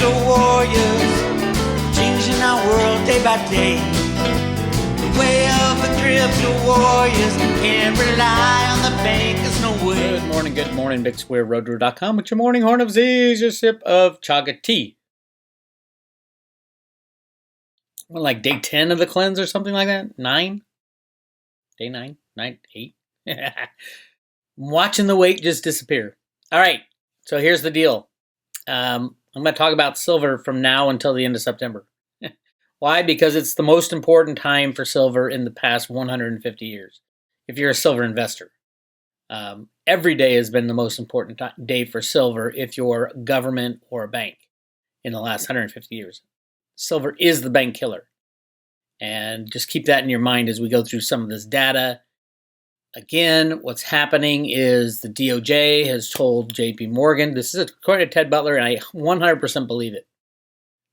crypto warriors, changing our world day by day. The way of the crypto warriors, can't rely on the bankers, no way. Good morning, Bix Weir, Roota.com with your morning horn of Z's, your sip of chaga tea. Well, like day 10 of the cleanse or something like that? 9? Day 9? 8? I'm watching the weight just disappear. All right, so here's the deal. I'm going to talk about silver from now until the end of September. Why? Because it's the most important time for silver in the past 150 years, if you're a silver investor. Every day has been the most important day for silver if you're a government or a bank in the last 150 years. Silver is the bank killer. And just keep that in your mind as we go through some of this data. Again, what's happening is the DOJ has told JP Morgan, this is according to Ted Butler, and I 100% believe it.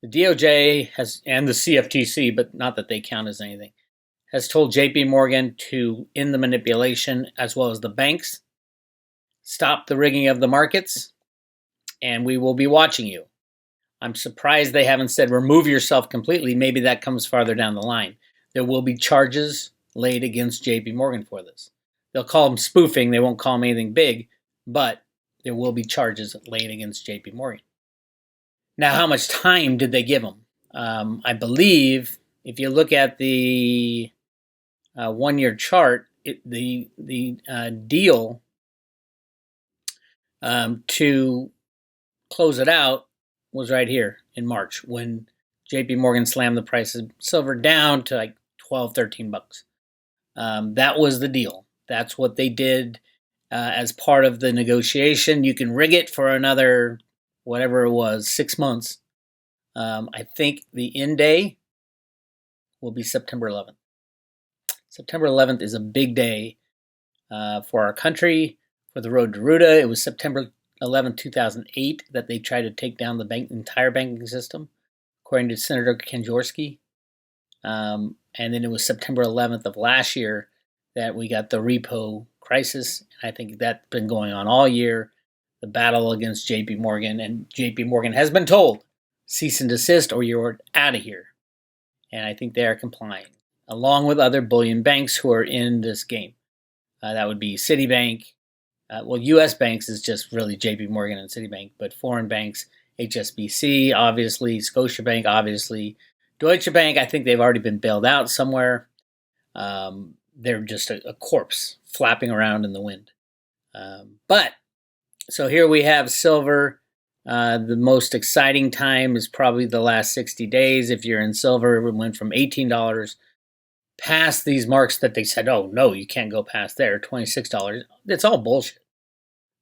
The DOJ has, and the CFTC, but not that they count as anything, has told JP Morgan to end the manipulation as well as the banks, stop the rigging of the markets, and we will be watching you. I'm surprised they haven't said remove yourself completely. Maybe that comes farther down the line. There will be charges laid against JP Morgan for this. They'll call them spoofing. They won't call them anything big, but there will be charges laid against JP Morgan. Now, how much time did they give them? I believe if you look at the one-year chart, the deal to close it out was right here in March when JP Morgan slammed the price of silver down to like 12, 13 bucks. That was the deal. That's what they did as part of the negotiation. You can rig it for another, whatever it was, 6 months. I think the end day will be September 11th. September 11th is a big day for our country, for the road to Roota. It was September 11th, 2008 that they tried to take down the entire banking system, according to Senator Kanjorski. And then it was September 11th of last year that we got the Repo crisis. I think that's been going on all year, the battle against JP Morgan. And JP Morgan has been told, cease and desist or you're out of here. And I think they are complying, along with other bullion banks who are in this game. That would be Citibank. U.S. banks is just really JP Morgan and Citibank, but foreign banks, HSBC, obviously, Scotiabank, obviously, Deutsche Bank, I think they've already been bailed out somewhere. They're just a corpse flapping around in the wind. So here we have silver. The most exciting time is probably the last 60 days. If you're in silver, it went from $18 past these marks that they said, oh, no, you can't go past there, $26. It's all bullshit.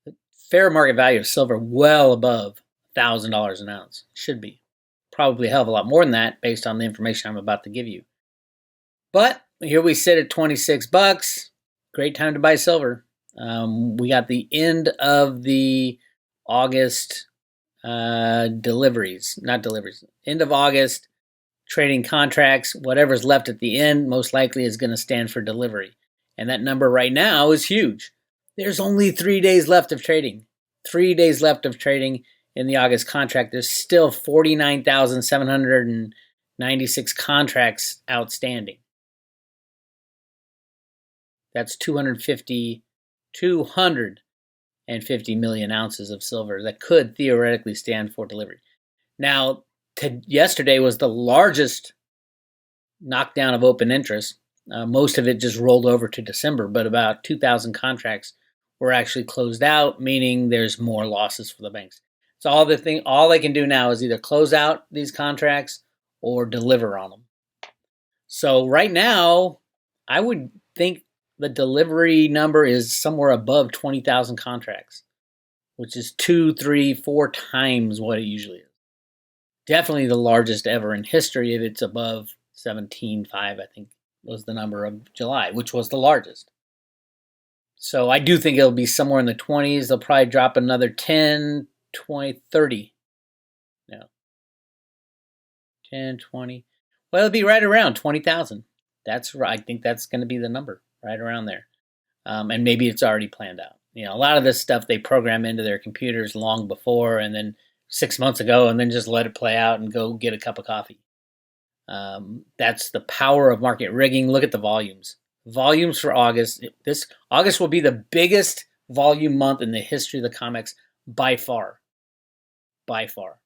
The fair market value of silver well above $1,000 an ounce. Should be. Probably a hell of a lot more than that based on the information I'm about to give you. But here we sit at 26 bucks. Great time to buy silver. We got the end of the August end of August trading contracts. Whatever's left at the end most likely is going to stand for delivery. And that number right now is huge. There's only 3 days left of trading. 3 days left of trading in the August contract. There's still 49,796 contracts outstanding. That's 250 million ounces of silver that could theoretically stand for delivery. Now, yesterday was the largest knockdown of open interest. Most of it just rolled over to December, but about 2,000 contracts were actually closed out, meaning there's more losses for the banks. So all they can do now is either close out these contracts or deliver on them. So right now, I would think the delivery number is somewhere above 20,000 contracts, which is 2, 3, 4 times what it usually is. Definitely the largest ever in history if it's above 17.5, I think was the number of July, which was the largest. So I do think it'll be somewhere in the 20s. They'll probably drop another 10, 20, 30. No. 10, 20. Well, it'll be right around 20,000. That's right. I think that's going to be the number, right around there. And maybe it's already planned out. A lot of this stuff they program into their computers long before, and then 6 months ago and then just let it play out and go get a cup of coffee. That's the power of market rigging. Look at the volumes. Volumes for August. This August will be the biggest volume month in the history of the COMEX by far. By far.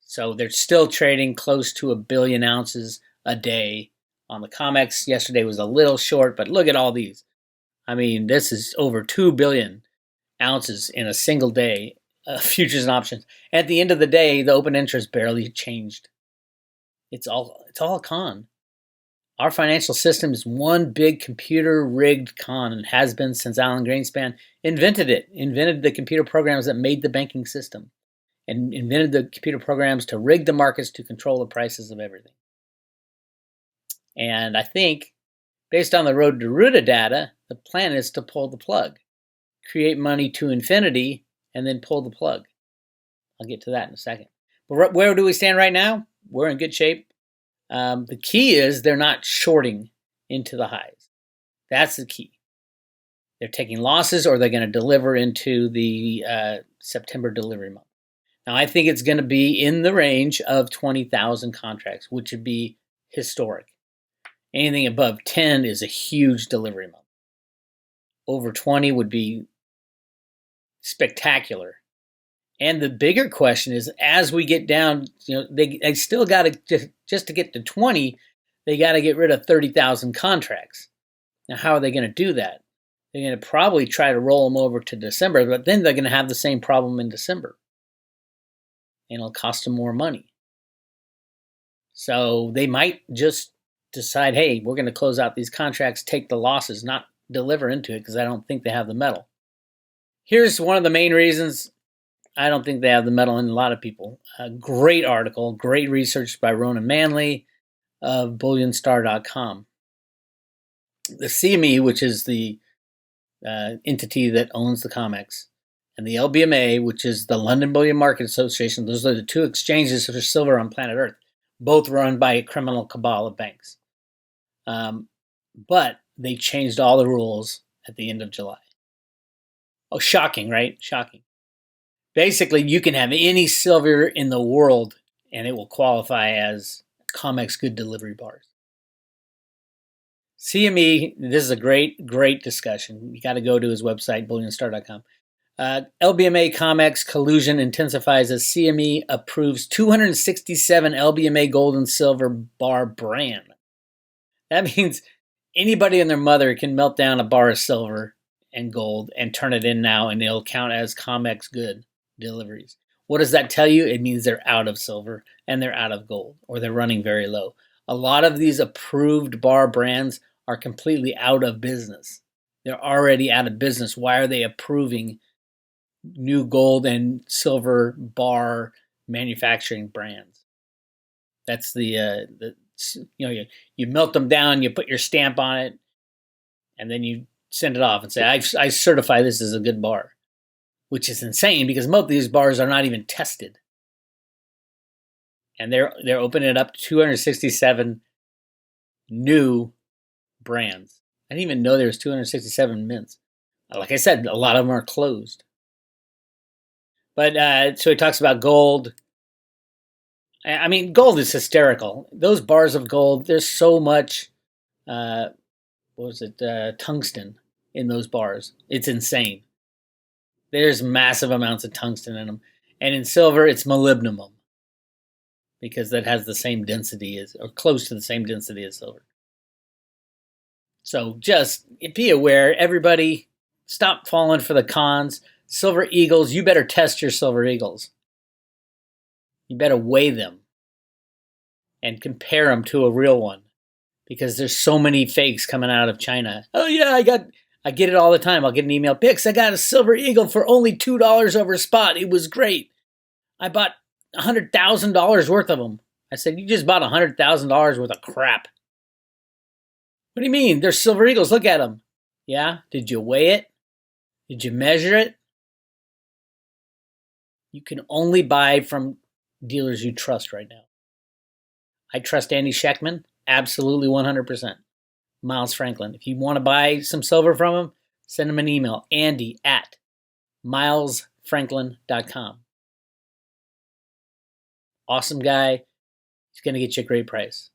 So they're still trading close to 1 billion ounces a day on the COMEX. Yesterday was a little short, but look at all these. I mean, this is over 2 billion ounces in a single day, futures and options. At the end of the day, the open interest barely changed. It's all a con. Our financial system is one big computer-rigged con and has been since Alan Greenspan invented the computer programs that made the banking system, and invented the computer programs to rig the markets to control the prices of everything. And I think, based on the Road to Roota data, the plan is to pull the plug, create money to infinity, and then pull the plug. I'll get to that in a second. But where do we stand right now? We're in good shape. The key is they're not shorting into the highs. That's the key. They're taking losses, or they're going to deliver into the September delivery month. Now, I think it's going to be in the range of 20,000 contracts, which would be historic. Anything above 10 is a huge delivery month. Over 20 would be spectacular. And the bigger question is, as we get down, they still got to, just to get to 20, they got to get rid of 30,000 contracts. Now, how are they going to do that? They're going to probably try to roll them over to December, but then they're going to have the same problem in December. And it'll cost them more money. So they might just decide, hey, we're going to close out these contracts, take the losses, not deliver into it, because I don't think they have the metal. Here's one of the main reasons I don't think they have the metal in a lot of people. A great article, great research by Ronan Manley of bullionstar.com. The CME, which is the entity that owns the COMEX, and the LBMA, which is the London Bullion Market Association, those are the two exchanges for silver on planet Earth, both run by a criminal cabal of banks. But they changed all the rules at the end of July. Oh, shocking, right? Shocking. Basically, you can have any silver in the world, and it will qualify as COMEX good delivery bars. CME, this is a great, great discussion. You got to go to his website, bullionstar.com. LBMA COMEX collusion intensifies as CME approves 267 LBMA gold and silver bar brand. That means anybody and their mother can melt down a bar of silver and gold and turn it in now, and it'll count as COMEX good deliveries. What does that tell you? It means they're out of silver and they're out of gold, or they're running very low. A lot of these approved bar brands are completely out of business. They're already out of business. Why are they approving new gold and silver bar manufacturing brands? That's you melt them down, you put your stamp on it, and then you send it off and say, I certify this as a good bar. Which is insane, because most of these bars are not even tested. And they're opening it up to 267 new brands. I didn't even know there was 267 mints. Like I said, a lot of them are closed. But so he talks about gold. I mean, gold is hysterical. Those bars of gold, there's so much, tungsten in those bars. It's insane. There's massive amounts of tungsten in them. And in silver, it's molybdenum, because that has the same density or close to the same density as silver. So just be aware, everybody, stop falling for the cons. Silver eagles, you better test your silver eagles. You better weigh them and compare them to a real one, because there's so many fakes coming out of China. Oh yeah, I get it all the time. I'll get an email, Bix, I got a silver eagle for only $2 over spot. It was great. I bought $100,000 worth of them. I said, you just bought $100,000 worth of crap. What do you mean? They're silver eagles. Look at them. Yeah? Did you weigh it? Did you measure it? You can only buy from dealers you trust right now. I trust Andy Scheckman. Absolutely 100%. Miles Franklin. If you want to buy some silver from him, send him an email, andy@milesfranklin.com. Awesome guy. He's going to get you a great price.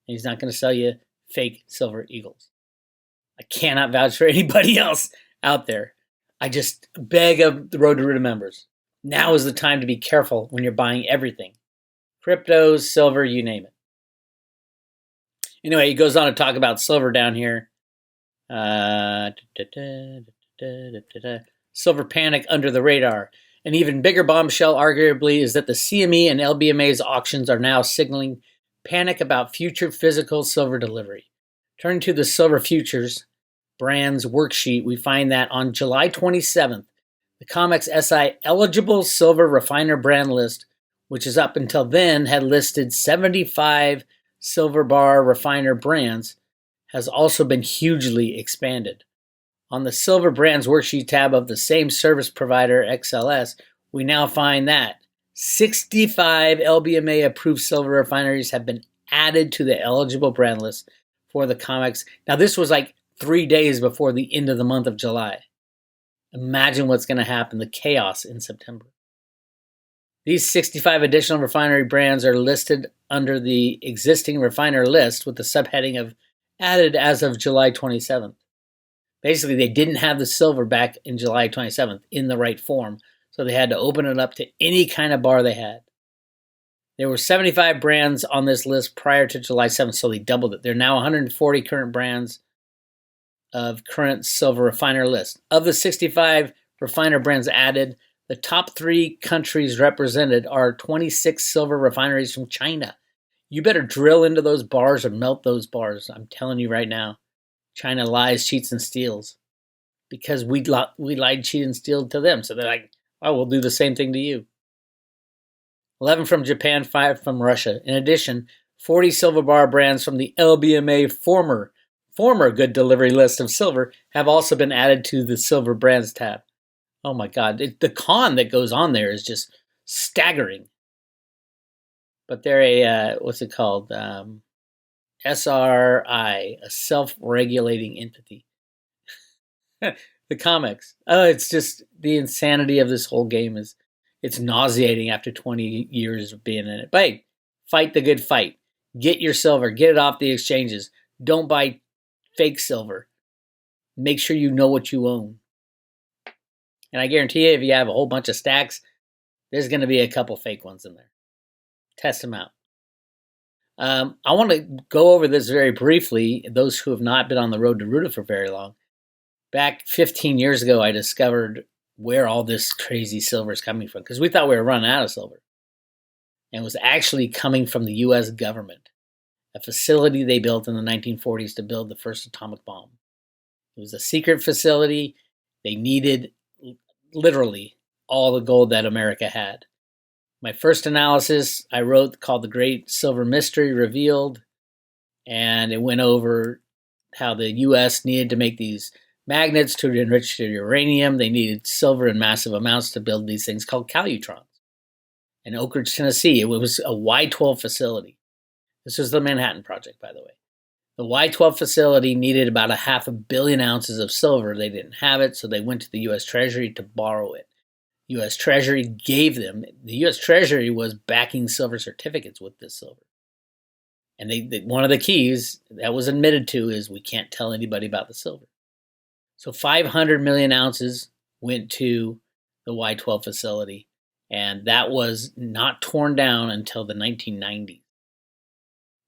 And he's not going to sell you fake silver eagles. I cannot vouch for anybody else out there. I just beg of the Road to Roota members. Now is the time to be careful when you're buying everything. Cryptos, silver, you name it. Anyway, he goes on to talk about silver down here. Silver panic under the radar. An even bigger bombshell, arguably, is that the CME and LBMA's auctions are now signaling panic about future physical silver delivery. Turning to the Silver Futures Brands worksheet, we find that on July 27th, the COMEX SI eligible silver refiner brand list, which is up until then had listed 75 silver bar refiner brands, has also been hugely expanded. On the Silver Brands worksheet tab of the same service provider, XLS, we now find that 65 LBMA approved silver refineries have been added to the eligible brand list for the COMEX. Now, this was like 3 days before the end of the month of July. Imagine what's going to happen, the chaos in September. These 65 additional refinery brands are listed under the existing refiner list with the subheading of added as of July 27th. Basically, they didn't have the silver back in July 27th in the right form, so they had to open it up to any kind of bar they had. There were 75 brands on this list prior to July 7th, so they doubled it. There are now 140 current brands of current silver refiner list. Of the 65 refiner brands added, the top 3 countries represented are 26 silver refineries from China. You better drill into those bars or melt those bars. I'm telling you right now. China lies, cheats, and steals because we lied, cheated, and steal to them. So they're like, oh, we'll do the same thing to you. 11 from Japan, 5 from Russia. In addition, 40 silver bar brands from the LBMA former good delivery list of silver have also been added to the Silver Brands tab. Oh my God, the con that goes on there is just staggering. But they're a, what's it called? SRI, a self-regulating entity. The COMEX. Oh, it's just the insanity of this whole game it's nauseating after 20 years of being in it. But hey, fight the good fight. Get your silver. Get it off the exchanges. Don't buy fake silver. Make sure you know what you own. And I guarantee you, if you have a whole bunch of stacks, there's going to be a couple fake ones in there. Test them out. I want to go over this very briefly. Those who have not been on the road to Roota for very long. Back 15 years ago, I discovered where all this crazy silver is coming from because we thought we were running out of silver. And it was actually coming from the U.S. government, a facility they built in the 1940s to build the first atomic bomb. It was a secret facility. They needed literally all the gold that America had. My first analysis I wrote called The Great Silver Mystery Revealed, and it went over how the U.S. needed to make these magnets to enrich their uranium. They needed silver in massive amounts to build these things called calutrons. In Oak Ridge, Tennessee, it was a Y-12 facility. This was the Manhattan Project, by the way. The Y-12 facility needed about 500 million ounces of silver. They didn't have it, so they went to the U.S. Treasury to borrow it. U.S. Treasury gave them. The U.S. Treasury was backing silver certificates with this silver. And one of the keys that was admitted to is we can't tell anybody about the silver. So 500 million ounces went to the Y-12 facility, and that was not torn down until the 1990s.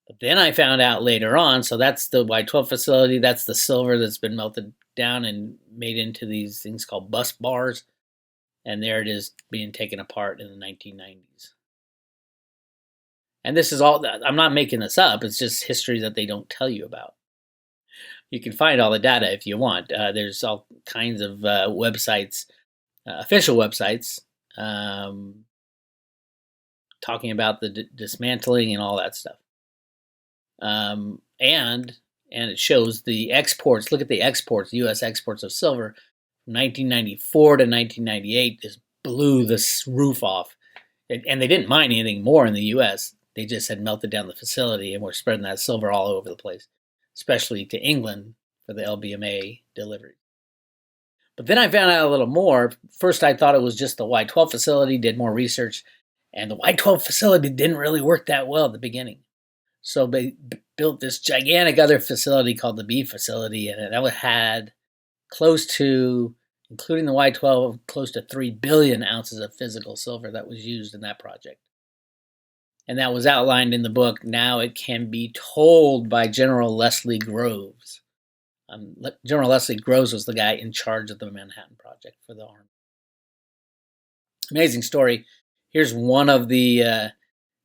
But then I found out later on, so that's the Y-12 facility, that's the silver that's been melted down and made into these things called bus bars. And there it is being taken apart in the 1990s. And this is all, I'm not making this up, it's just history that they don't tell you about. You can find all the data if you want. There's all kinds of websites, official websites, talking about the dismantling and all that stuff. And it shows the exports. Look at the exports, U.S. exports of silver. 1994 to 1998, this blew this roof off. And they didn't mine anything more in the U.S. They just had melted down the facility and were spreading that silver all over the place, especially to England for the LBMA delivery. But then I found out a little more. First, I thought it was just the Y-12 facility, did more research, And the Y12 facility didn't really work that well at the beginning. So they built this gigantic other facility called the B facility, and that had close to, including the Y12, close to 3 billion ounces of physical silver that was used in that project. And that was outlined in the book. Now it can be told by General Leslie Groves. General Leslie Groves was the guy in charge of the Manhattan Project for the Army. Amazing story. Here's one of the,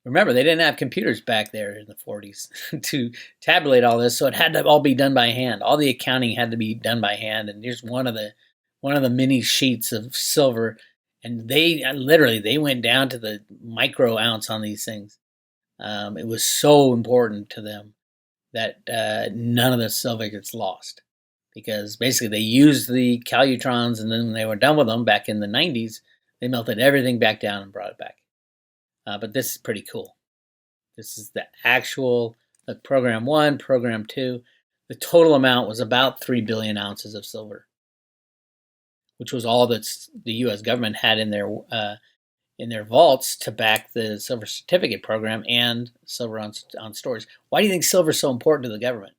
remember, they didn't have computers back there in the 40s to tabulate all this, so it had to all be done by hand. All the accounting had to be done by hand, and here's one of the mini sheets of silver, and they went down to the micro ounce on these things. It was so important to them that none of the silver gets lost, because basically they used the calutrons, and then when they were done with them back in the 90s, they melted everything back down and brought it back. But this is pretty cool. This is the actual program 1, program 2. The total amount was about 3 billion ounces of silver, which was all that the U.S. government had in their vaults to back the silver certificate program and silver on stores. Why do you think silver is so important to the government?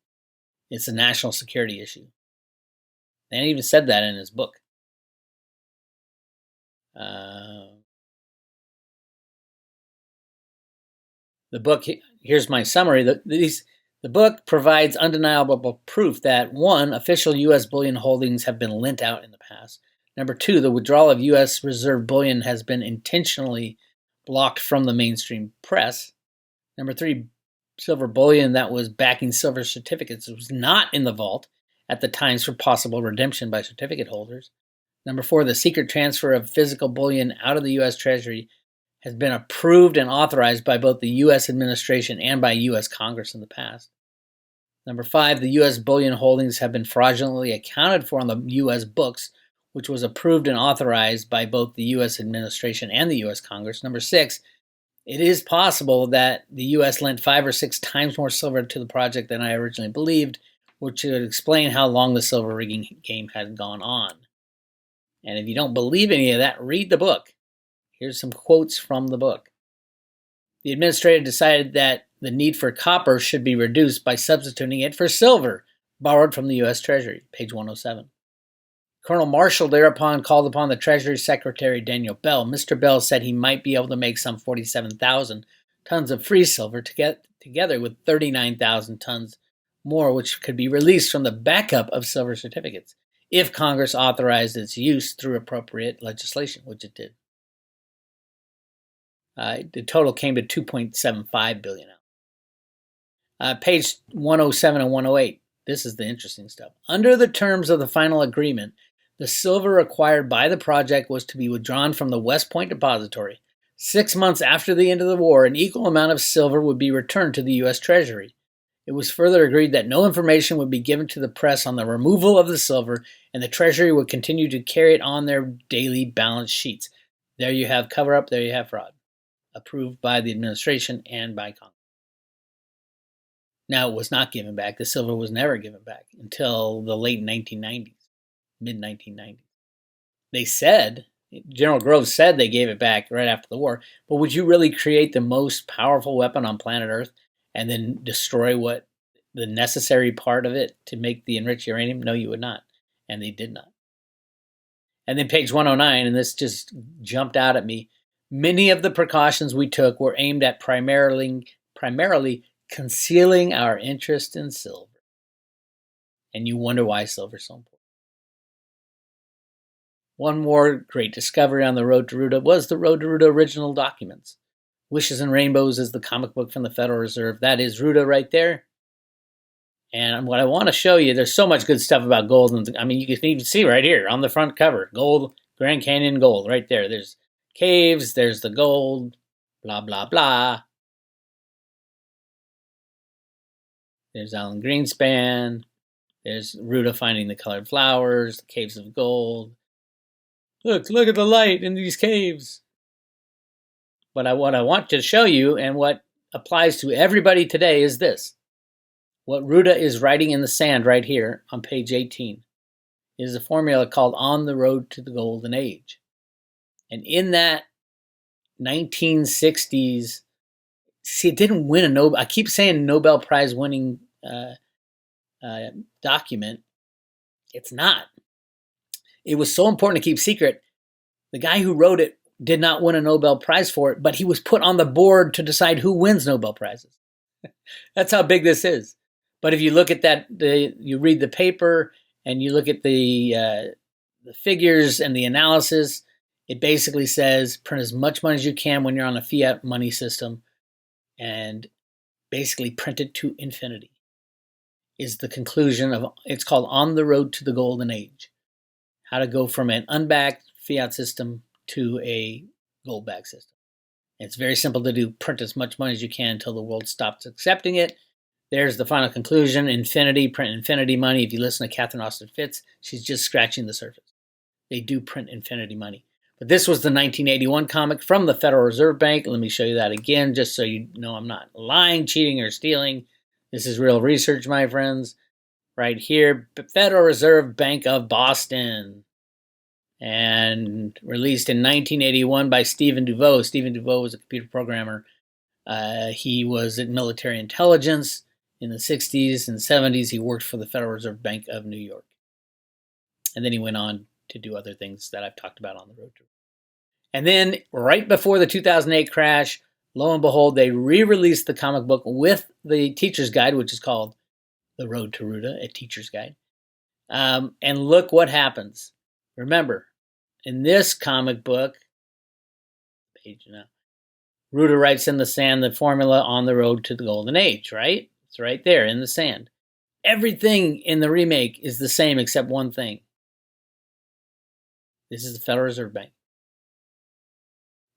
It's a national security issue. And he even said that in his book. The book, here's my summary. The book provides undeniable proof that 1, official U.S. bullion holdings have been lent out in the past. Number 2, the withdrawal of U.S. reserve bullion has been intentionally blocked from the mainstream press. Number 3, silver bullion that was backing silver certificates was not in the vault at the times for possible redemption by certificate holders. Number 4, the secret transfer of physical bullion out of the U.S. Treasury has been approved and authorized by both the U.S. administration and by U.S. Congress in the past. Number 5, the U.S. bullion holdings have been fraudulently accounted for on the U.S. books, which was approved and authorized by both the U.S. administration and the U.S. Congress. Number 6, it is possible that the U.S. lent 5 or 6 times more silver to the project than I originally believed, which would explain how long the silver rigging game had gone on. And if you don't believe any of that, read the book. Here's some quotes from the book. The administrator decided that the need for copper should be reduced by substituting it for silver, borrowed from the U.S. Treasury, page 107. Colonel Marshall thereupon called upon the Treasury Secretary Daniel Bell. Mr. Bell said he might be able to make some 47,000 tons of free silver together with 39,000 tons more, which could be released from the backup of silver certificates if Congress authorized its use through appropriate legislation, which it did. The total came to 2.75 billion. Page 107 and 108. This is the interesting stuff. Under the terms of the final agreement, the silver acquired by the project was to be withdrawn from the West Point Depository. 6 months after the end of the war, an equal amount of silver would be returned to the U.S. Treasury. It was further agreed that no information would be given to the press on the removal of the silver, and the Treasury would continue to carry it on their daily balance sheets. There you have cover-up, there you have fraud. Approved by the administration and by Congress. Now, it was not given back. The silver was never given back until the late 1990s, mid-1990s. They said, General Groves said they gave it back right after the war, but would you really create the most powerful weapon on planet Earth and then destroy what the necessary part of it to make the enriched uranium? No, you would not. And they did not. And then page 109, and this just jumped out at me. Many of the precautions we took were aimed at primarily concealing our interest in silver. And you wonder why silver is so important. One more great discovery on the road to Roota was the Road to Roota original documents. Wishes and Rainbows is the comic book from the Federal Reserve. That is Roota right there. And what I want to show you, there's so much good stuff about gold. And I mean, you can even see right here on the front cover, gold, Grand Canyon gold, right there. There's caves, there's the gold, blah, blah, blah. There's Alan Greenspan. There's Roota finding the colored flowers, the caves of gold. Look at the light in these caves. But what I want to show you and what applies to everybody today is this. What Roota is writing in the sand right here on page 18 is a formula called On the Road to the Golden Age. And in that 1960s. See, it didn't win a Nobel. I keep saying Nobel Prize winning document. It's not. It was so important to keep secret. The guy who wrote it did not win a Nobel Prize for it, but he was put on the board to decide who wins Nobel Prizes. That's how big this is. But if you look at that, you read the paper and you look at the figures and the analysis, it basically says print as much money as you can when you're on a fiat money system and basically print it to infinity is the conclusion of, it's called On the Road to the Golden Age. How to go from an unbacked fiat system to a gold-backed system. It's very simple to do. Print as much money as you can until the world stops accepting it. There's the final conclusion. Infinity, print infinity money. If you listen to Catherine Austin Fitts, she's just scratching the surface. They do print infinity money. But this was the 1981 comic from the Federal Reserve Bank. Let me show you that again, just so you know I'm not lying, cheating, or stealing. This is real research, my friends. Right here, Federal Reserve Bank of Boston. And released in 1981 by Stephen Duveau. Stephen Duveau was a computer programmer. He was in military intelligence in the 60s and 70s. He worked for the Federal Reserve Bank of New York. And then he went on to do other things that I've talked about on the road to. And then right before the 2008 crash, lo and behold, they re-released the comic book with the teacher's guide, which is called The Road to Roota, a teacher's guide. And look what happens. Remember, in this comic book, page now, Roota writes in the sand the formula on the road to the golden age, right? It's right there in the sand. Everything in the remake is the same except one thing. This is the Federal Reserve Bank.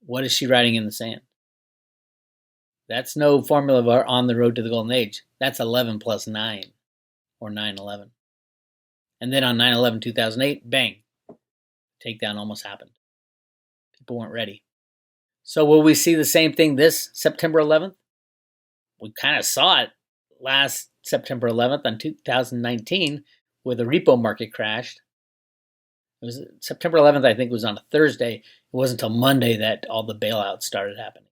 What is she writing in the sand? That's no formula on the road to the golden age. That's 11 plus 9, or 9/11. And then on 9/11/2008, bang, takedown almost happened. People weren't ready. So will we see the same thing this September 11th? We kind of saw it last September 11th on 2019 where the repo market crashed. It was September 11th, I think, was on a Thursday. It wasn't until Monday that all the bailouts started happening.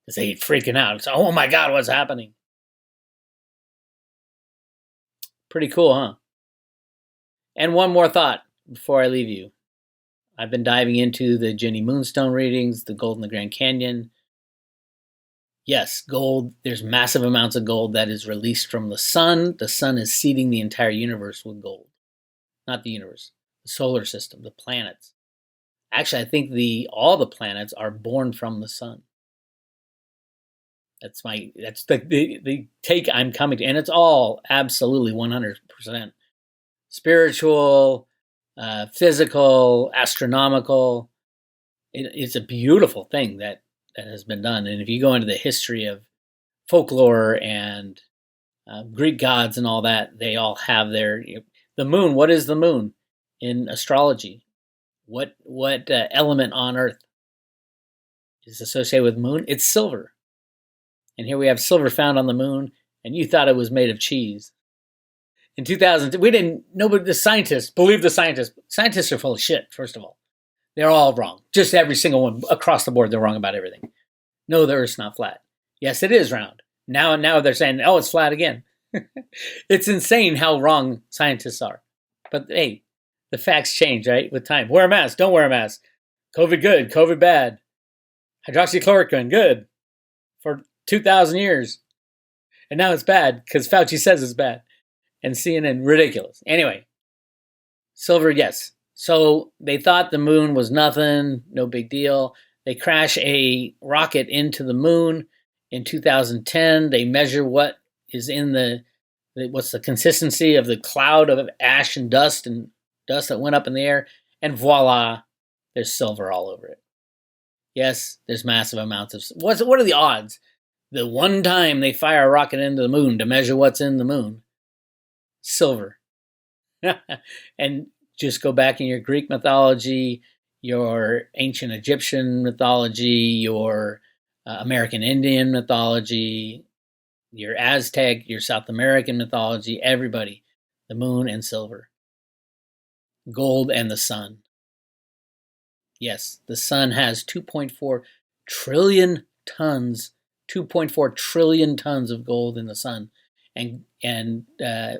Because they freaking out. It's, oh my God, what's happening? Pretty cool, huh? And one more thought before I leave you. I've been diving into the Jenny Moonstone readings, the gold in the Grand Canyon. Yes, gold, there's massive amounts of gold that is released from the sun. The sun is seeding the entire universe with gold. Not the universe, the solar system, the planets. Actually, I think all the planets are born from the sun. That's the take I'm coming to. And it's all absolutely 100% spiritual, physical, astronomical. It's a beautiful thing that has been done. And if you go into the history of folklore and Greek gods and all that, they all have the moon. What is the moon in astrology? What element on Earth is associated with moon? It's silver. And here we have silver found on the moon, and you thought it was made of cheese. In 2000, the scientists, believe the scientists. Scientists are full of shit, first of all. They're all wrong. Just every single one, across the board, they're wrong about everything. No, the Earth's not flat. Yes, it is round. Now they're saying, oh, it's flat again. It's insane how wrong scientists are. But hey, the facts change, right, with time. Wear a mask, don't wear a mask. COVID good, COVID bad. Hydroxychloroquine, good. For 2,000 years. And now it's bad because Fauci says it's bad. And CNN, ridiculous. Anyway, silver, yes. So they thought the moon was nothing, no big deal. They crash a rocket into the moon in 2010. They measure what is in what's the consistency of the cloud of ash and dust that went up in the air. And voila, there's silver all over it. Yes, there's massive amounts of... What are the odds? The one time they fire a rocket into the moon to measure what's in the moon. Silver. And just go back in your Greek mythology, your ancient Egyptian mythology, your American Indian mythology, your Aztec, your South American mythology, everybody. The moon and silver. Gold and the sun. Yes, the sun has 2.4 trillion tons, 2.4 trillion tons of gold in the sun. And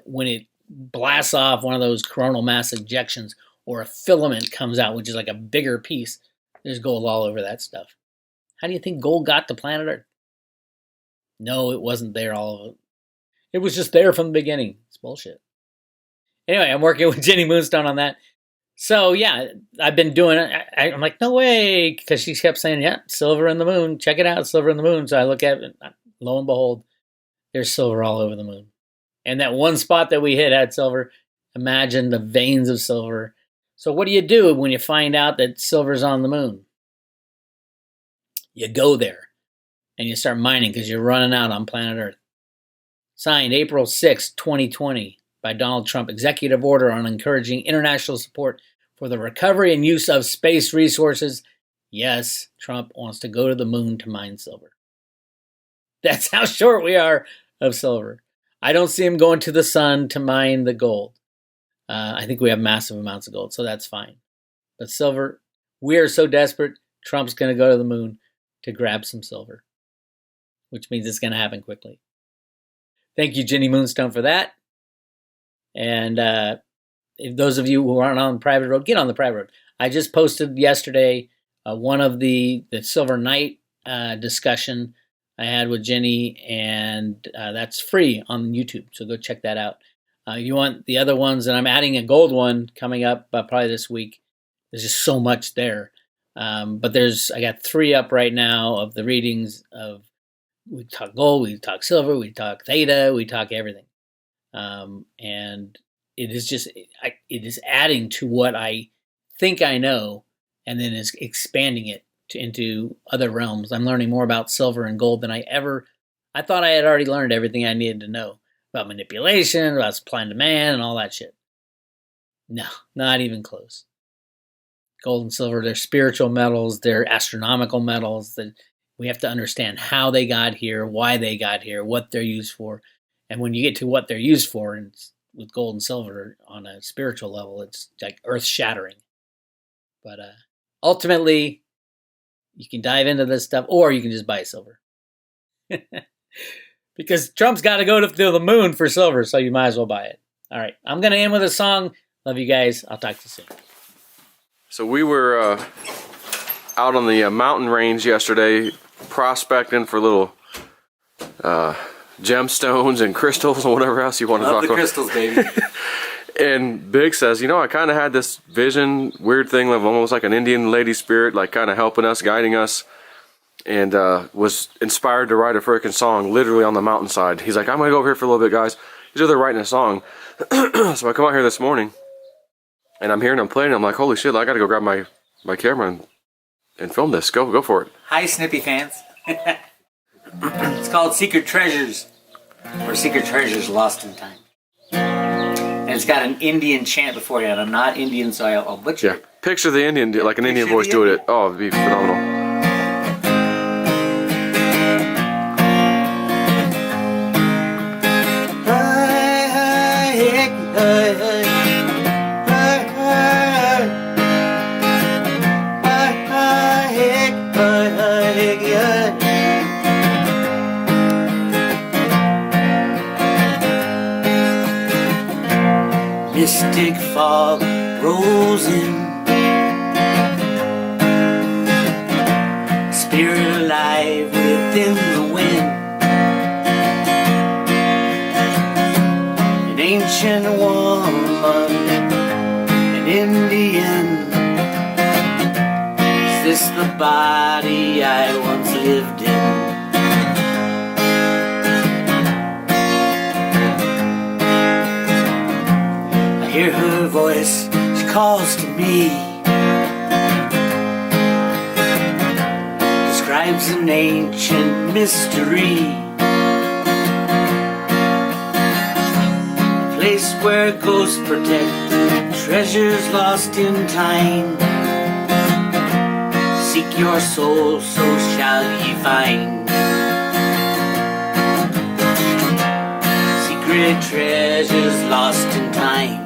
when it blasts off one of those coronal mass ejections, or a filament comes out, which is like a bigger piece, there's gold all over that stuff. How do you think gold got to planet Earth? No, it wasn't there all of it. It was just there from the beginning. It's bullshit. Anyway, I'm working with Jenny Moonstone on that. So, yeah, I've been doing it. I'm like, no way, because she kept saying, yeah, silver in the moon. Check it out, silver in the moon. So I look at it, lo and behold, there's silver all over the moon. And that one spot that we hit had silver. Imagine the veins of silver. So what do you do when you find out that silver's on the moon? You go there and you start mining because you're running out on planet Earth. Signed April 6, 2020 by Donald Trump, Executive Order on encouraging international support for the recovery and use of space resources. Yes, Trump wants to go to the moon to mine silver. That's how short we are of silver. I don't see him going to the sun to mine the gold. I think we have massive amounts of gold, so that's fine. But silver, we are so desperate, Trump's going to go to the moon to grab some silver, which means it's going to happen quickly. Thank you, Jenny Moonstone, for that. And if those of you who aren't on the private road, get on the private road. I just posted yesterday one of the Silver Night discussion I had with Jenny, and that's free on YouTube, so go check that out. You want the other ones, and I'm adding a gold one coming up probably this week. There's just so much there. But I got 3 up right now of the readings of, we talk gold, we talk silver, we talk theta, we talk everything. And it is just, it is adding to what I think I know, and then is expanding it into other realms. I'm learning more about silver and gold than I thought I had already learned everything I needed to know about manipulation, about supply and demand, and all that shit. No, not even close. Gold and silver, they're spiritual metals, they're astronomical metals, that we have to understand how they got here, why they got here, what they're used for. And when you get to what they're used for, and with gold and silver on a spiritual level, it's like earth-shattering. But ultimately, you can dive into this stuff, or you can just buy silver. Because Trump's got to go to the moon for silver, so you might as well buy it. All right, I'm going to end with a song. Love you guys. I'll talk to you soon. So we were out on the mountain range yesterday prospecting for little gemstones and crystals and whatever else you want to talk about. Love the crystals, baby. And Big says, you know, I kind of had this vision, weird thing of almost like an Indian lady spirit, like kind of helping us, guiding us. And was inspired to write a freaking song literally on the mountainside. He's like, I'm going to go over here for a little bit, guys. He's over there writing a song. So I come out here this morning, and I'm hearing him playing. I'm like, holy shit, I got to go grab my camera and film this. Go for it. Hi, Snippy fans. It's called Secret Treasures, or Secret Treasures Lost in Time. And it's got an Indian chant before you, and I'm not Indian, so I'll butcher it. Picture the Indian, like an Indian voice doing it. Oh, it'd be phenomenal. Mystic fog rolls in, spirit alive within the wind. An ancient woman, an Indian. Is this the body I once lived in? I hear her voice, she calls to me, describes an ancient mystery, a place where ghosts protect treasures lost in time. Seek your soul, so shall ye find secret treasures lost in time.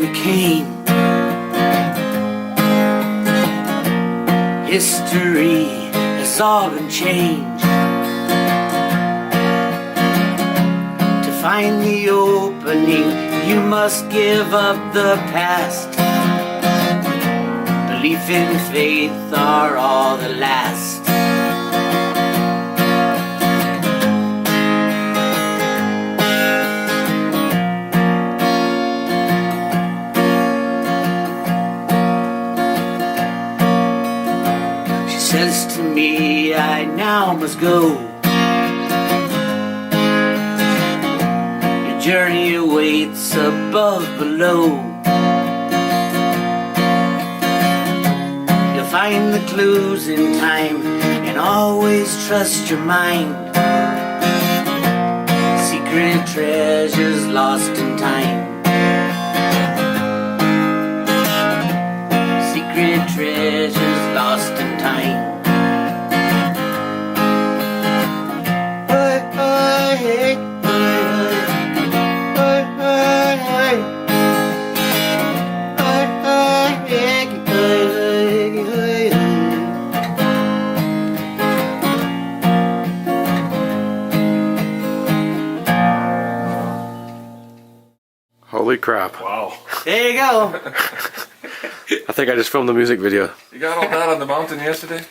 we came. History has all been changed. To find the opening, you must give up the past. Belief and faith are all that last. She says to me, I now must go. Your journey awaits above, below. Find the clues in time and always trust your mind. Secret treasures lost in time. Secret treasures lost in time. Holy crap. Wow. There you go. I think I just filmed the music video. You got all that on the mountain yesterday?